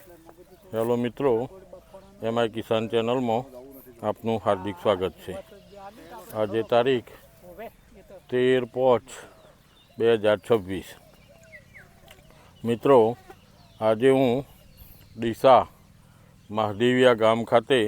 Hello મિત્રો, MI કિસાન ચેનલમાં આપનું હાર્દિક સ્વાગત છે। આજે તારીખ 13/5/2026 મિત્રો, આજે હું ડીસા મહાદેવિયા ગામ ખાતે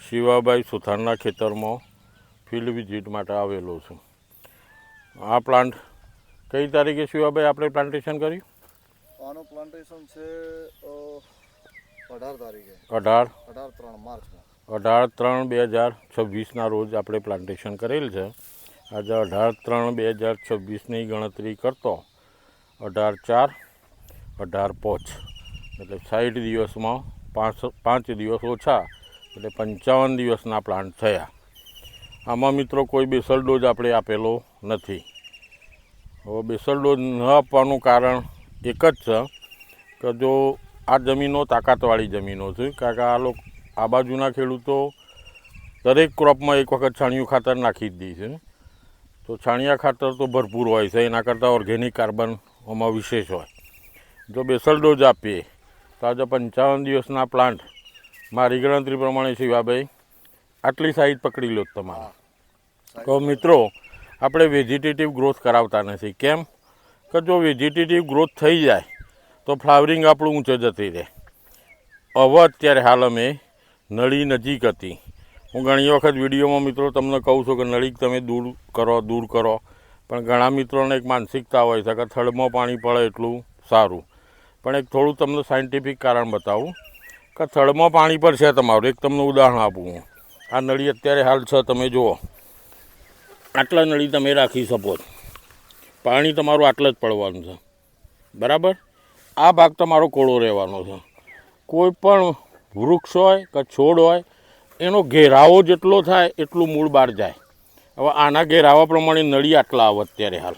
શિવાભાઈ સુથારના ખેતરમાં ફિલ્ડ વિઝિટ માટે આવેલો છું। આ પ્લાન્ટ કઈ તારીખે શિવાભાઈ આપણે પ્લાન્ટેશન કર્યું? આનું પ્લાન્ટેશન છે 18 તારીખે 18/3/2026ના રોજ આપણે પ્લાન્ટેશન કરેલ છે। આજે 18/3/2026ની ગણતરી કરતો 18/4 18/5 એટલે 60 દિવસમાં 5 દિવસ ઓછા એટલે 55 દિવસના પ્લાન્ટ થયા। આમાં મિત્રો કોઈ બેસલ ડોઝ આપણે આપેલો નથી। હવે બેસલ ડોઝ ન આપવાનું કારણ એક જ છે કે જો આ જમીનો તાકાતવાળી જમીનો છે, કારણ કે આ બાજુના ખેડૂતો દરેક ક્રોપમાં એક વખત છાણિયું ખાતર નાખી જ દે છે, તો છાણિયા ખાતર તો ભરપૂર હોય છે, એના કરતાં ઓર્ગેનિક કાર્બન આમાં વિશેષ હોય। જો બેસલ ડોઝ આપીએ તો આજે 55 દિવસના પ્લાન્ટ મારી ગણતરી પ્રમાણે શિવાભાઈ આટલી સાઈઝ પકડી લો તમારા। તો મિત્રો, આપણે વેજીટેટિવ ગ્રોથ કરાવતા નથી। કેમ કે જો વેજીટેટિવ ગ્રોથ થઈ જાય તો ફ્લાવરિંગ આપણું ઊંચે જતી રહે। હવે અત્યારે હાલ અમે નળી નજીક હતી, હું ઘણી વખત વિડીયોમાં મિત્રો તમને કહું છું કે નળી તમે દૂર કરો, પણ ઘણા મિત્રોને એક માનસિકતા હોય છે કે થડમાં પાણી પડે એટલું સારું। પણ એક થોડું તમને સાયન્ટિફિક કારણ બતાવું કે થડમાં પાણી પડશે તમારું। એક તમને ઉદાહરણ આપું હું, આ નળી અત્યારે હાલ છે, તમે જુઓ, આટલા નળી તમે રાખી શકો છો, પાણી તમારું આટલે જ પડવાનું છે, બરાબર? આ ભાગ તમારો કોળો રહેવાનો છે। કોઈ પણ વૃક્ષ હોય કે છોડ હોય, એનો ઘેરાવો જેટલો થાય એટલું મૂળ બહાર જાય। હવે આના ઘેરાવા પ્રમાણે નળી આટલા આવે, અત્યારે હાલ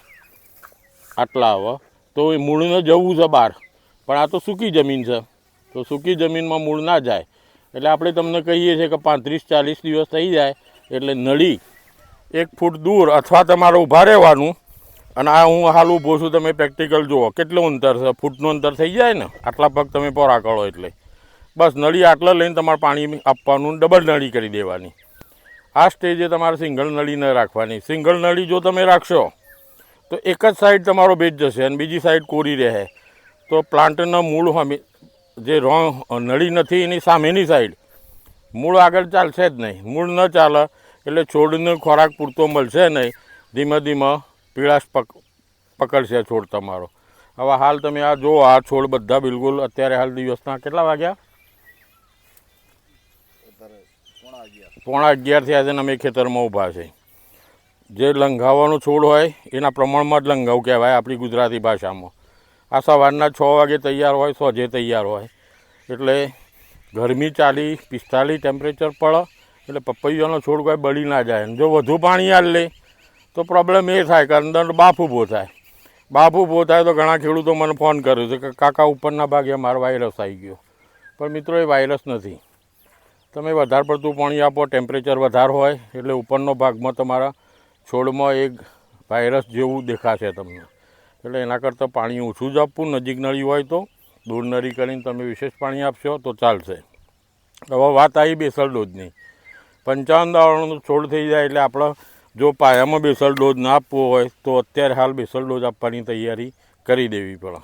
આટલા આવે, તો એ મૂળને જવું છે બહાર, પણ આ તો સૂકી જમીન છે, તો સૂકી જમીનમાં મૂળ ના જાય। એટલે આપણે તમને કહીએ છીએ કે 35-40 દિવસ થઈ જાય એટલે નળી 1 ફૂટ દૂર અથવા તમારે ઊભા રહેવાનું। અને આ હું હાલ ઊભો છું, તમે પ્રેક્ટિકલ જુઓ કેટલું અંતર છે, ફૂટનું અંતર થઈ જાય ને, આટલા પગ તમે પોરા કરો એટલે બસ નળી આટલા લઈને તમારે પાણી આપવાનું, ડબલ નળી કરી દેવાની। આ સ્ટેજે તમારે સિંગલ નળી ન રાખવાની। સિંગલ નળી જો તમે રાખશો તો એક જ સાઈડ તમારો ભેજ જશે અને બીજી સાઈડ કોરી રહે, તો પ્લાન્ટના મૂળ જે નળી નથી એની સામેની સાઈડ મૂળ આગળ ચાલશે જ નહીં। મૂળ ન ચાલે એટલે છોડને ખોરાક પૂરતો મળશે નહીં, ધીમે ધીમે પીળાશ પકડશે છોડ તમારો। હવે હાલ તમે આ જુઓ, આ છોડ બધા બિલકુલ અત્યારે હાલ દિવસના કેટલા વાગ્યા? 11:15 થયા છે અને અમે ખેતરમાં ઊભા છે। જે લંઘાવાનો છોડ હોય એના પ્રમાણમાં જ લંઘાવ કહેવાય આપણી ગુજરાતી ભાષામાં। આ સવારના 6 વાગે તૈયાર હોય, સોજે તૈયાર હોય, એટલે ગરમી 40-45 ટેમ્પરેચર પડે એટલે પપૈયાનો છોડ કોઈ બળી ના જાય। જો વધુ પાણી આલ લે તો પ્રોબ્લેમ એ થાય કે અંદર બાફ ઊભો થાય। બાફ ઊભો થાય તો ઘણા ખેડૂતો મને ફોન કર્યો છે કે કાકા ઉપરના ભાગે મારો વાયરસ આવી ગયો, પણ મિત્રો એ વાયરસ નથી। તમે વધારે પડતું પાણી આપો, ટેમ્પરેચર વધારે હોય એટલે ઉપરનો ભાગમાં તમારા છોડમાં એક વાયરસ જેવું દેખાશે તમને। એટલે એના કરતાં પાણી ઓછું જ આપવું। નજીક નળી હોય તો દૂર નળી કરીને તમે વિશેષ પાણી આપશો તો ચાલશે। હવે વાત આવી બેસલ ડોઝની। 55 દાડાનો છોડ થઈ જાય એટલે આપણે જો પાયામાં બેસલ ડોઝ ના આપવો હોય તો અત્યારે હાલ બેસલ ડોઝ આપવાની તૈયારી કરી દેવી પડે।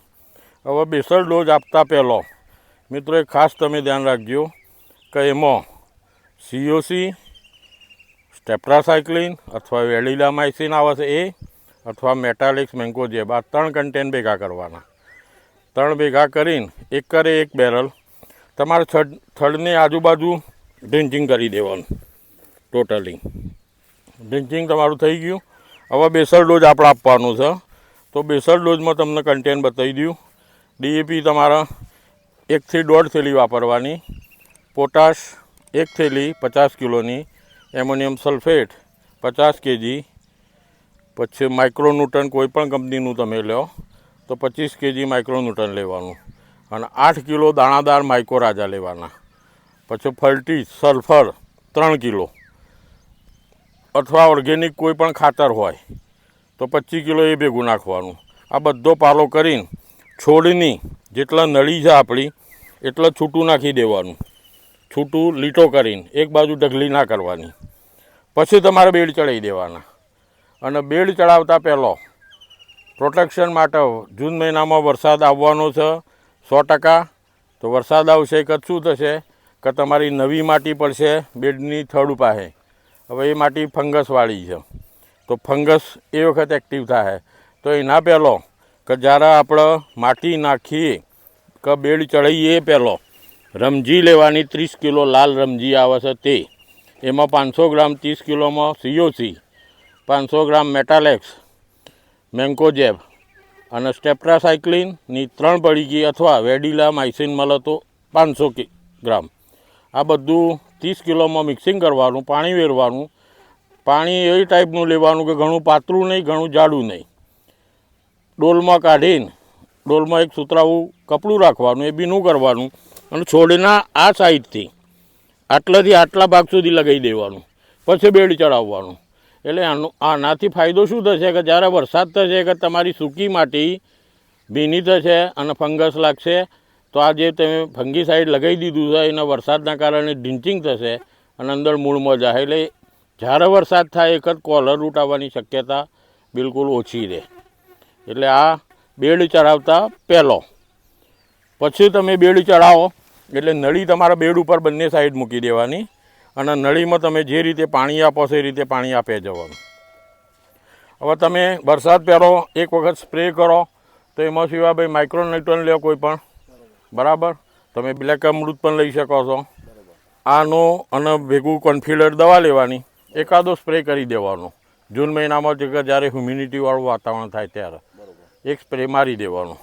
હવે બેસલ ડોઝ આપતા પહેલો મિત્રો એક ખાસ તમે ધ્યાન રાખજો કે એમાં COC, સ્ટેપ્રાસાયક્લિન અથવા વેલિડામાઇસિન આવે છે એ, અથવા મેટાલિક્સ મેન્કોજેબ, આ 3 કન્ટેન્ટ ભેગા કરવાના। 3 ભેગા કરીને એક કરે 1 બેરલ તમારે થડની આજુબાજુ ડ્રિન્ચિંગ કરી દેવાનું। ટોટલી ડ્રિન્ચિંગ તમારું થઈ ગયું। હવે બેસલ ડોઝ આપણે આપવાનું છે, તો બેસલ ડોઝમાં તમને કન્ટેન્ટ બતાવી દઉં। DAP તમારા 1 થી 1.5 થેલી વાપરવાની, પોટાશ 1 થેલી 50 કિલોની, એમોનિયમ સલ્ફેટ 50 kg, પછી માઇક્રોન્યુટન કોઈ પણ કંપનીનું તમે લો તો 25 kg માઇક્રોન્યુટન લેવાનું, અને 8 કિલો દાણાદાર માઇકોરાજા લેવાના। પછી ફલ્ટી સલ્ફર 3 કિલો, અથવા ઓર્ગેનિક કોઈ પણ ખાતર હોય તો 25 કિલો એ ભેગું નાખવાનું। આ બધો પાલો કરીને છોડની જેટલા નળી છે આપણી એટલે છૂટું નાખી દેવાનું, છૂટું લીટો કરીને, એક બાજુ ઢગલી ના કરવાની. પછી તમારે બેડ ચડાવી દેવાના. અને બેડ ચડાવતા પહેલો પ્રોટેક્શન માટે જૂન મહિનામાં વરસાદ આવવાનો છે 100%. તો વરસાદ આવશે કે શું થશે કે તમારી નવી માટી પડશે બેડની થડ પાસે. હવે એ માટી ફંગસવાળી છે, તો ફંગસ એ વખત એક્ટિવ થાય. તો એના પહેલો કે જ્યારે આપણે માટી નાખીએ કે બેડ ચડાવીએ એ પહેલો રમજી લેવાની, 30 કિલો લાલ રમજી આવે છે તે, એમાં 500 ગ્રામ 30 કિલોમાં COC, 500 ગ્રામ મેટાલેક્સ, મેન્કોજેબ અને સ્ટેપ્ટ્રાસાઇક્લિનની 3 પડીકી અથવા વેડિલા માઇસિન મળે તો 500 ગ્રામ. આ બધું 30 કિલોમાં મિક્સિંગ કરવાનું, પાણી વેરવાનું. પાણી એ ટાઈપનું લેવાનું કે ઘણું પાતળું નહીં, ઘણું જાડું નહીં. ડોલમાં કાઢીને ડોલમાં એક સુતરાવું કપડું રાખવાનું, એ બીનું કરવાનું અને છોડના આ સાઈડથી આટલાથી આટલા ભાગ સુધી લગાવી દેવાનું, પછી બેડ ચડાવવાનું. એટલે આનાથી ફાયદો શું થશે કે જ્યારે વરસાદ થશે કે તમારી સૂકી માટી ભીની થશે અને ફંગસ લાગશે, તો આ જે તમે ફંગીસાઇડ લગાવી દીધું છે એના વરસાદના કારણે ડ્રિન્ચિંગ થશે અને અંદર મૂળમાં જાય. એટલે જ્યારે વરસાદ થાય એક જ કોલર રૂટ આવવાની શક્યતા બિલકુલ ઓછી રહે. એટલે આ બેડ ચડાવતા પહેલો. પછી તમે બેડ ચડાવો એટલે નળી તમારા બેડ ઉપર બંને સાઈડ મૂકી દેવાની અને નળીમાં તમે જે રીતે પાણી આપો છો એ રીતે પાણી આપે જવાનું. હવે તમે વરસાદ પહેલો એક વખત સ્પ્રે કરો તો એમાં સિવાય ભાઈ માઇક્રોન્યુટ્રન લો કોઈ પણ, બરાબર. તમે બ્લેક અમૃત પણ લઈ શકો છો. આનો અને ભેગું કોન્ફિડર દવા લેવાની, એકાદો સ્પ્રે કરી દેવાનો. જૂન મહિનામાં જ્યારે હ્યુમિડિટીવાળું વાતાવરણ થાય ત્યારે એક સ્પ્રે મારી દેવાનો.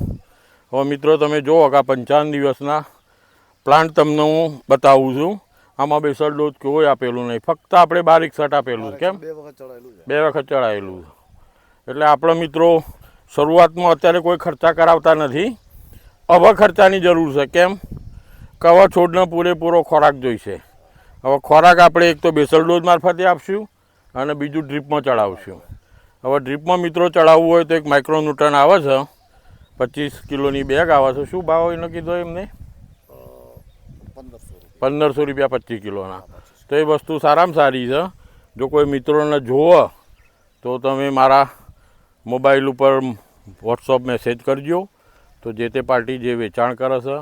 હવે મિત્રો તમે જુઓ કે આ 55 દિવસના પ્લાન્ટ તમને હું બતાવું છું. આમાં બેસલ ડોઝ કોઈ આપેલું નહીં, ફક્ત આપણે 12 આપેલું છે. કેમ? 2 વખત ચડાવેલું છે. એટલે આપણા મિત્રો શરૂઆતમાં અત્યારે કોઈ ખર્ચા કરાવતા નથી. હવે ખર્ચાની જરૂર છે. કેમ કે હવે છોડને પૂરેપૂરો ખોરાક જોઈશે. હવે ખોરાક આપણે એક તો બેસલ ડોઝ મારફતે આપશું અને બીજું ડ્રીપમાં ચડાવશું. હવે ડ્રીપમાં મિત્રો ચડાવવું હોય તો એક માઇક્રોન્યુટ્રન આવે છે, 25 કિલોની બેગ આવે છે. શું ભાવ એનો કીધો એમને? 1500 રૂપિયા 25 કિલોના. તો એ વસ્તુ સારામાં સારી છે. જો કોઈ મિત્રોને જોવો તો તમે મારા મોબાઈલ ઉપર વોટ્સઅપ મેસેજ કરજો. તો જે તે પાર્ટી જે વેચાણ કરે છે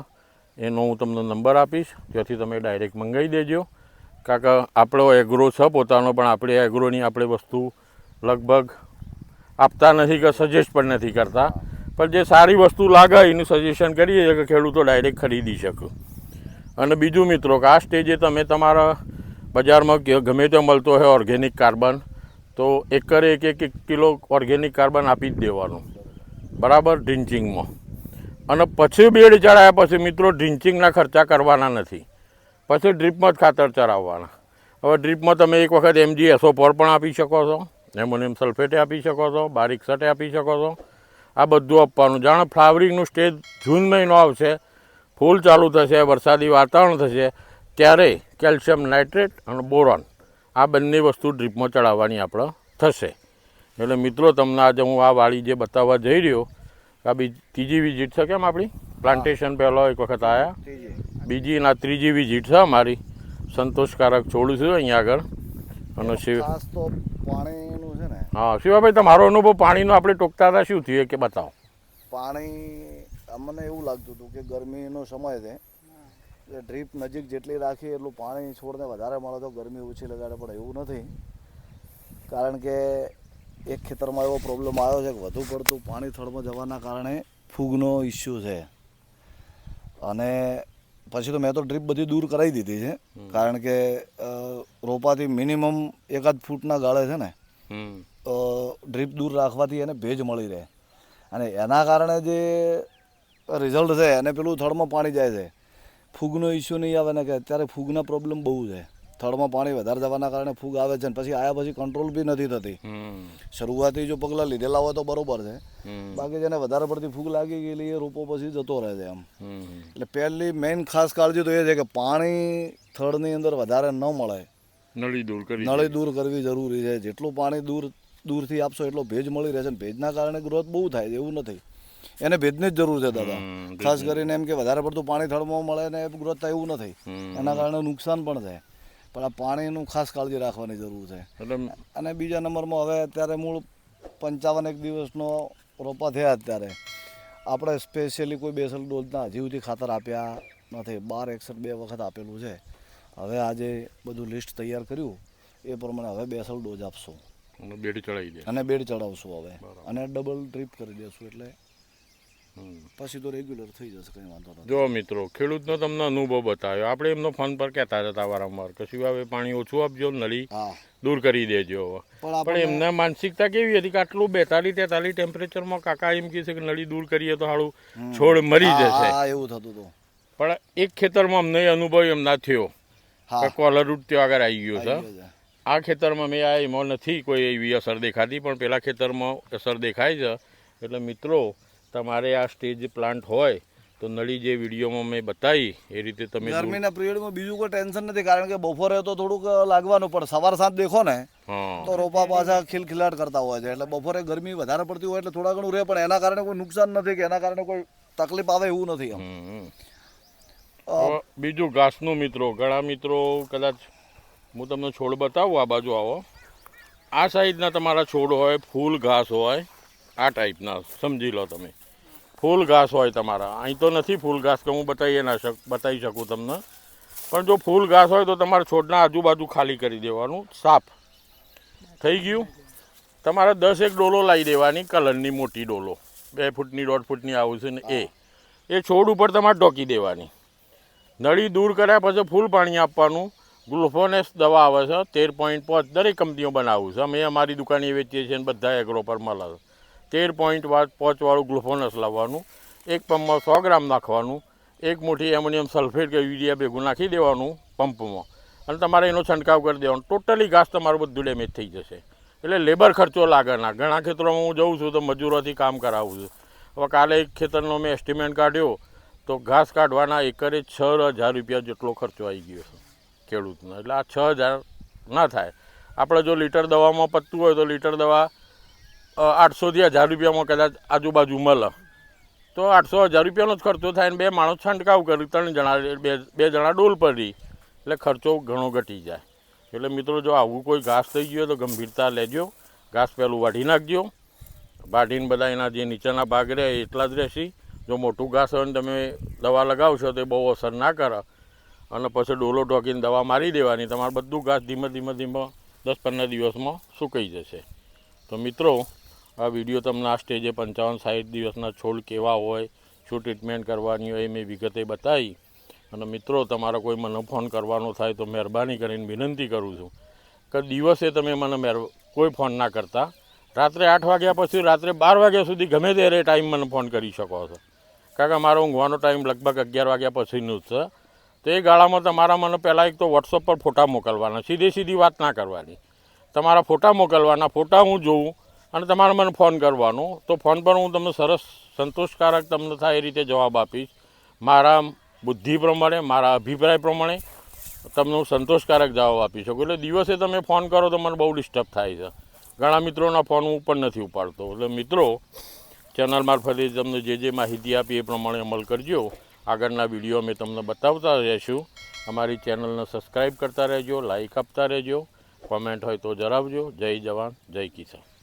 એનો હું તમને નંબર આપીશ, ત્યાંથી તમે ડાયરેક્ટ મંગાવી દેજો. કારણ કે આપણો એગ્રો છે પોતાનો, પણ આપણે એગ્રોની આપણે વસ્તુ લગભગ આપતા નથી કે સજેસ્ટ પણ નથી કરતા. પણ જે સારી વસ્તુ લાગે એનું સજેશન કરીએ છીએ કે ખેડૂતો ડાયરેક્ટ ખરીદી શકે. અને બીજું મિત્રો કે આ સ્ટેજે તમે તમારા બજારમાં ગમે તે મળતો હોય ઓર્ગેનિક કાર્બન, તો એકરે એક કિલો ઓર્ગેનિક કાર્બન આપી જ દેવાનું, બરાબર, ડ્રિન્ચિંગમાં. અને પછી બેડ ચડાવ્યા પછી મિત્રો ડ્રિન્ચિંગના ખર્ચા કરવાના નથી, પછી ડ્રીપમાં જ ખાતર ચડાવવાના. હવે ડ્રીપમાં તમે એક વખત MgSO4 પણ આપી શકો છો, એમોનિયમ સલ્ફેટે આપી શકો છો, 12 આપી શકો છો. આ બધું આપવાનું. જાણે ફ્લાવરિંગનું સ્ટેજ જૂન મહિનો આવશે, ફૂલ ચાલુ થશે, વરસાદી વાતાવરણ થશે, ત્યારે કેલ્શિયમ નાઇટ્રેટ અને બોરોન આ બંને વસ્તુ ડ્રીપમાં ચડાવવાની આપણે થશે. એટલે મિત્રો તમને આજે હું આ વાડી જે બતાવવા જઈ રહ્યો, આ ત્રીજી વિઝિટ છે. કેમ આપણી પ્લાન્ટેશન પહેલો એક વખત આવ્યા, બીજી ના ત્રીજી વિઝિટ છે અમારી. સંતોષકારક છોડ છે અહીંયા આગળ. અને પાણીનું છે ને. હા શિવાભાઈ, તમારો અનુભવ પાણીનો આપણે ટોકતા હતા, શું થયું કે બતાવો. પાણી અમને એવું લાગતું હતું કે ગરમીનો સમય છે, ડ્રીપ નજીક જેટલી રાખીએ એટલું પાણી છોડને વધારે મળે તો ગરમી ઓછી લગાડે, પણ એવું નથી. કારણ કે એક ખેતરમાં એવો પ્રોબ્લેમ આવ્યો છે કે વધુ પડતું પાણી થડમાં જવાના કારણે ફૂગનો ઇસ્યુ છે. અને પછી તો મેં તો ડ્રીપ બધી દૂર કરાવી દીધી છે, કારણ કે રોપાથી મિનિમમ 1 ફૂટના ગાળે છે ને ડ્રીપ દૂર રાખવાથી એને ભેજ મળી રહે. અને એના કારણે જે રિઝલ્ટ છે એને પેલું થડમાં પાણી જાય છે, ફૂગનો ઇસ્યુ નહીં આવે ને. કે અત્યારે ફૂગના પ્રોબ્લેમ બહુ છે, થડમાં પાણી વધારે જવાના કારણે ફૂગ આવે છે. અને પછી આવ્યા પછી કંટ્રોલ બી નથી થતી. શરૂઆતી જો પગલાં લીધેલા હોય તો બરોબર છે, બાકી જેને વધારે પડતી ફૂગ લાગી ગયેલી એ રોપો પછી જતો રહે છે એમ. એટલે પહેલી મેઇન ખાસ કાળજી તો એ છે કે પાણી થડની અંદર વધારે ન મળે, નળી દૂર કરવી જરૂરી છે. જેટલું પાણી દૂરથી આપશો એટલો ભેજ મળી રહેશે. ભેજના કારણે ગ્રોથ બહુ થાય છે, એવું નથી. એને ભેજની જ જરૂર છે દાદા. હમ, ખાસ કરીને એમ કે વધારે પડતું પાણી થળમાં મળે ને ગ્રોથ થાય એવું નથી, એના કારણે નુકસાન પણ થાય. પણ આ પાણીનું ખાસ કાળજી રાખવાની જરૂર છે. એટલે અને બીજા નંબરમાં હવે અત્યારે મૂળ 55 દિવસનો રોપા થયા. અત્યારે આપણે સ્પેશિયલી કોઈ બેસલ ડોઝના હજી સુધી ખાતર આપ્યા નથી. 1261 2 વખત આપેલું છે. હવે આજે બધું લિસ્ટ તૈયાર કર્યું એ પ્રમાણે હવે બેસલ ડોઝ આપશું બેડ ચડાવી દે અને બેડ ચડાવશું હવે, અને ડબલ ડ્રીપ કરી દેશું એટલે હમ. પછી તો રેગ્યુલર થઈ જશે, કંઈ વાંધો નથી. જો મિત્રો, ખેડૂતનો તમને અનુભવ બતાવ્યો. આપણે એમનો ફોન પર કહેતા હતા વારંવાર કે શિવાવે પાણી ઓછું આપજો, નળી હા, દૂર કરી દેજો. પણ એમના માનસિકતા કેવી હતી કે આટલું 42-43 ટેમ્પરેચરમાં કાકા એમ કહે છે કે નળી દૂર કરીએ તો હાળું છોડ મરી જશે. હા, એવું થતું હતું. પણ એક ખેતરમાં અમને અનુભવ એમના થયો કે કોલર રૂટ ત્યાં આગળ આવી ગયો છે. આ ખેતરમાં મેં આ એમાં નથી કોઈ એવી અસર દેખાતી, પણ પેલા ખેતરમાં અસર દેખાય છે. એટલે મિત્રો, તમારે આ સ્ટેજ પ્લાન્ટ હોય તો નળી જે વિડીયોમાં મેં બતાવી એ રીતે તમે ગરમીના પિરિયડમાં બીજું કોઈ ટેન્શન નથી, કારણ કે બપોરે તો થોડુંક લાગવાનું, પણ સવાર સાંજ દેખો ને તો રોપા પાછા ખિલખિલાટ કરતા હોય છે. એટલે બપોરે ગરમી વધારે પડતી હોય એટલે થોડા ઘણું રહે, પણ એના કારણે કોઈ નુકસાન નથી કે એના કારણે કોઈ તકલીફ આવે એવું નથી. બીજું ઘાસનું મિત્રો, ઘણા મિત્રો કદાચ હું તમને છોડ બતાવું, આ બાજુ આવો. આ સાઈડના તમારા છોડ હોય, ફૂલ ઘાસ હોય, આ ટાઈપના સમજી લો તમે. ફૂલ ઘાસ હોય તમારા. અહીં તો નથી ફૂલ ઘાસ કે હું બતાવી શકું તમને, પણ જો ફૂલ ઘાસ હોય તો તમારા છોડના આજુબાજુ ખાલી કરી દેવાનું, સાફ થઈ ગયું. તમારે 10 ડોલો લાવી દેવાની, કલરની મોટી ડોલો, 2 ફૂટની 1.5 ફૂટની આવશે ને એ છોડ ઉપર તમારે ઢોકી દેવાની. નળી દૂર કર્યા પછી ફૂલ પાણી આપવાનું. ગ્લુફોનેસ દવા આવે છે 13.5, દરેક કંપનીઓ બનાવું છે. અમે અમારી દુકાને વેચીએ છીએ અને બધા એગ્રો પર મળે છે. 13.5 વાળું ગ્લુફોનસ લાવવાનું, એક પંપમાં 100 ગ્રામ નાખવાનું, એક મુઠ્ઠી એમોનિયમ સલ્ફેટ કે યુરિયા ભેગું નાખી દેવાનું પંપમાં, અને તમારે એનો છંટકાવ કરી દેવાનો. ટોટલી ઘાસ તમારું બધું ડેમેજ થઈ જશે. એટલે લેબર ખર્ચો લાગે ના. ઘણા ખેતરોમાં હું જઉં છું તો મજૂરોથી કામ કરાવું છું. હવે કાલે એક ખેતરનો મેં એસ્ટિમેટ કાઢ્યો તો ઘાસ કાઢવાના એકરે 6,000 રૂપિયા જેટલો ખર્ચો આવી ગયો છે ખેડૂતનો. એટલે આ 6,000 ના થાય. આપણે જો લીટર દવામાં પતતું હોય તો લીટર દવા 800 થી 1,000 રૂપિયામાં કદાચ આજુબાજુ મળે તો 800-1,000 રૂપિયાનો જ ખર્ચો થાય ને 2 માણસ છંટકાવ કરી, 3 જણા, 2 જણા ડોલ પર રહી, એટલે ખર્ચો ઘણો ઘટી જાય. એટલે મિત્રો, જો આવું કોઈ ઘાસ થઈ ગયો તો ગંભીરતા લેજો. ઘાસ પહેલું વાઢી નાખજો. વાઢીને બધા એના જે નીચેના ભાગ રહે એટલા જ રહેશે. જો મોટું ઘાસ હોય ને તમે દવા લગાવશો તો એ બહુ અસર ના કરે, અને પછી ડોલો ઢોકીને દવા મારી દેવાની. તમારું બધું ઘાસ ધીમે ધીમે 10-15 દિવસમાં સુકાઈ જશે. તો મિત્રો, આ વિડીયો તમને આ સ્ટેજે 55-60 દિવસના છોડ કેવા હોય, શું ટ્રીટમેન્ટ કરવાની હોય એ મેં વિગતે બતાવી. અને મિત્રો, તમારો કોઈ મને ફોન કરવાનો થાય તો મહેરબાની કરીને વિનંતી કરું છું કે દિવસે તમે મને કોઈ ફોન ના કરતા. રાત્રે 8 વાગ્યા પછી રાત્રે 12 વાગ્યા સુધી ગમે ત્યારે ટાઈમ મને ફોન કરી શકો છો, કારણ કે મારો ઊંઘવાનો ટાઈમ લગભગ 11 વાગ્યા પછીનું જ છે. તો એ ગાળામાં તમારા મને પહેલાં એક તો વોટ્સઅપ પર ફોટા મોકલવાના, સીધી વાત ના કરવાની. તમારા ફોટા મોકલવાના, ફોટા હું જોઉં અને તમારે મને ફોન કરવાનો. તો ફોન પર હું તમને સરસ સંતોષકારક તમને થાય એ રીતે જવાબ આપીશ. મારા બુદ્ધિ પ્રમાણે, મારા અભિપ્રાય પ્રમાણે તમને હું સંતોષકારક જવાબ આપી શકું. એટલે દિવસે તમે ફોન કરો તો મને બહુ ડિસ્ટર્બ થાય છે. ઘણા મિત્રોના ફોન હું પણ નથી ઉપાડતો. એટલે મિત્રો, ચેનલ મારફતે તમને જે માહિતી આપી એ પ્રમાણે અમલ કરજો. આગળના વિડીયો અમે તમને બતાવતા રહીશું. અમારી ચેનલને સબસ્ક્રાઈબ કરતા રહેજો, લાઈક આપતા રહેજો, કોમેન્ટ હોય તો જણાવજો. જય જવાન, જય કિસાન.